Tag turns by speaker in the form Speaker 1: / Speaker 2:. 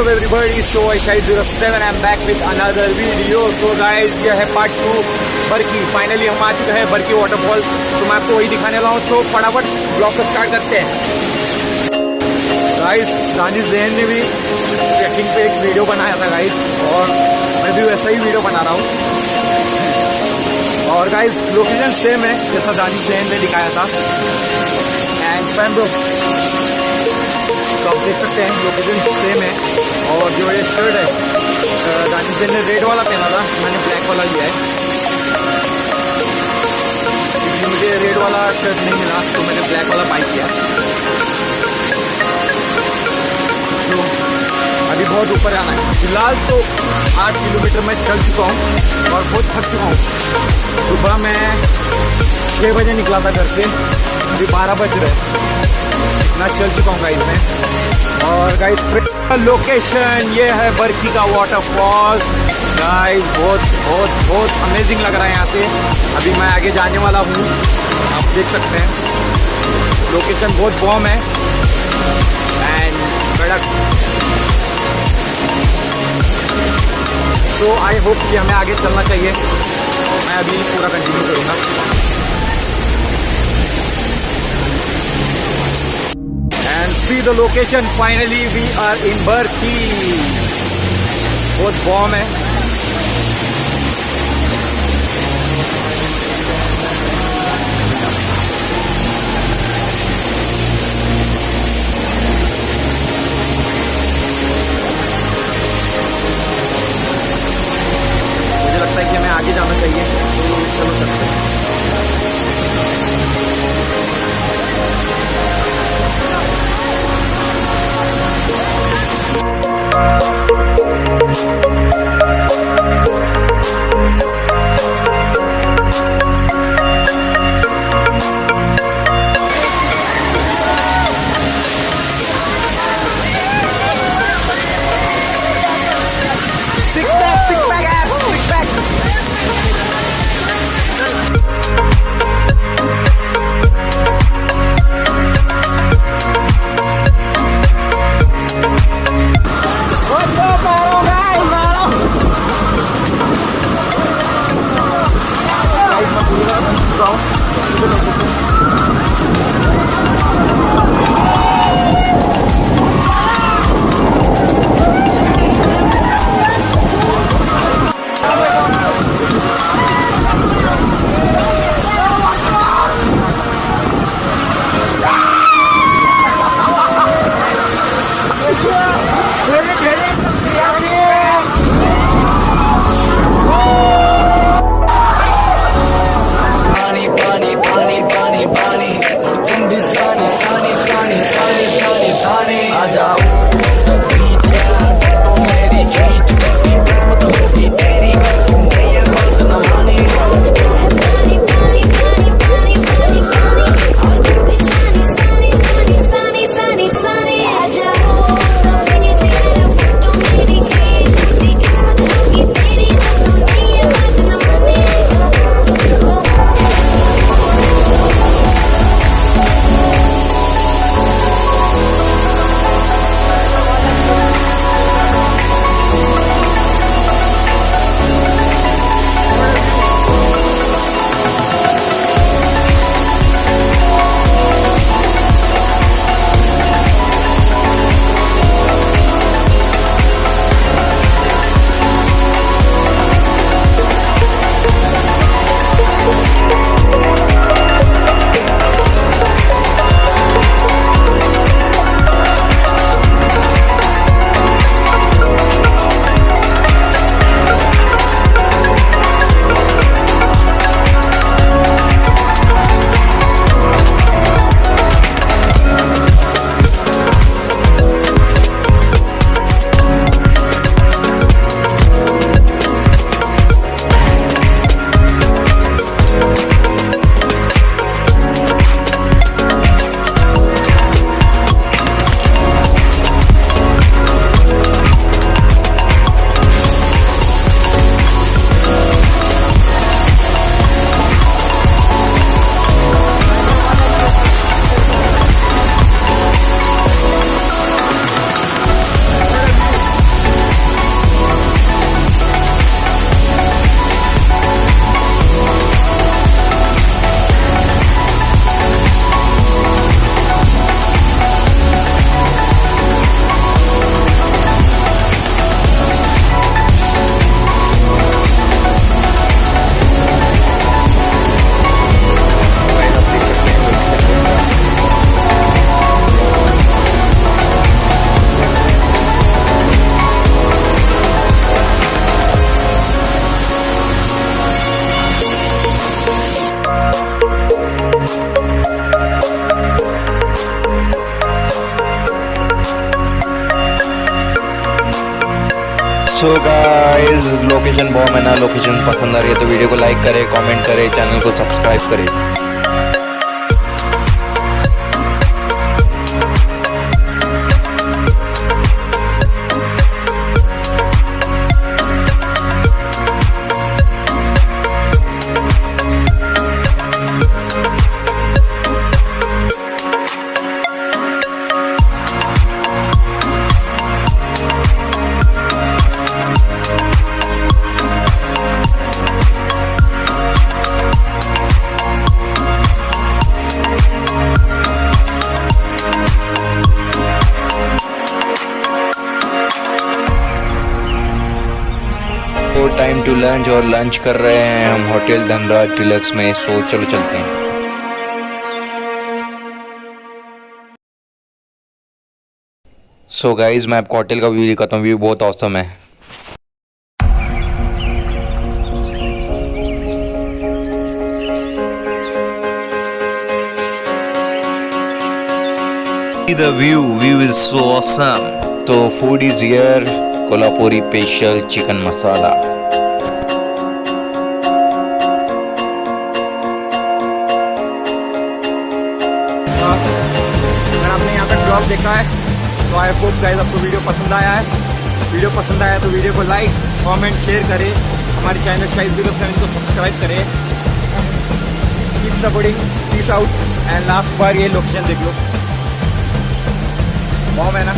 Speaker 1: everybody, so I Shahid 07 and I'm back with another video. So guys, ये है part 2 बरकी. Finally हम आ चुके हैं बरकी वाटरफॉल. तो मैं आपको वही दिखाने वाला हूँ. तो फटाफट ब्लॉग को स्टार्ट करते हैं. गाइस, दानिश जैन ने भी ट्रैकिंग पे एक वीडियो बनाया था गाइस, और मैं भी वैसा ही वीडियो बना रहा हूँ. और गाइस, लोकेशन सेम है जैसा दानिश जैन ने दिखाया था. एंड फैन ब्रो, तो आप देख सकते हैं लोकेशन सेम है. और जो ये शर्ट है, दानिश जैन ने रेड वाला पहना था, मैंने ब्लैक वाला लिया है. क्योंकि मुझे रेड वाला शर्ट नहीं मिला तो मैंने ब्लैक वाला बाई किया. तो अभी बहुत ऊपर आना है. फिलहाल तो 8 किलोमीटर मैं चल चुका हूँ और बहुत थक चुका हूँ. सुबह मैं 6 बजे निकला था घर से, अभी 12 बज रहे. इतना चल चुका हूँ गाइस मैं. और गाइस, लोकेशन ये है बरकी का वाटरफॉल. गाइस, बहुत बहुत बहुत अमेजिंग लग रहा है यहाँ से. अभी मैं आगे जाने वाला हूँ, आप देख सकते हैं. लोकेशन बहुत बॉम है एंड कड़क. तो आई होप कि हमें आगे चलना चाहिए. मैं अभी पूरा कंटिन्यू करूँगा. And see the location. Finally we are in Barki. बहुत बॉम है. मुझे लगता है कि हमें आगे जाना चाहिए. तो चलो चलते हैं.
Speaker 2: सो गाइस लोकेशन बॉम्ब है ना, लोकेशन पसंद आ रही है तो वीडियो को लाइक करें, कमेंट करें, चैनल को सब्सक्राइब करें। टाइम टू लंच और लंच कर रहे हैं हम होटल धनराज डिलक्स में। सो चलो चलते हैं। सो गाइज मैं आपको होटल का व्यू दिखाता हूँ। व्यू बहुत औसम है। The view is so awesome. तो food is here, Kolhapuri special chicken masala.
Speaker 1: अगर आपने यहाँ तक ब्लॉग देखा है तो आई होप गाइस आपको वीडियो पसंद आया है। वीडियो पसंद आया तो वीडियो को लाइक कमेंट शेयर करें। हमारे चैनल शाइज 07 को सब्सक्राइब करें। Keep supporting, peace out. And last बार ये लोकेशन देख लो, बॉम्ब है ना।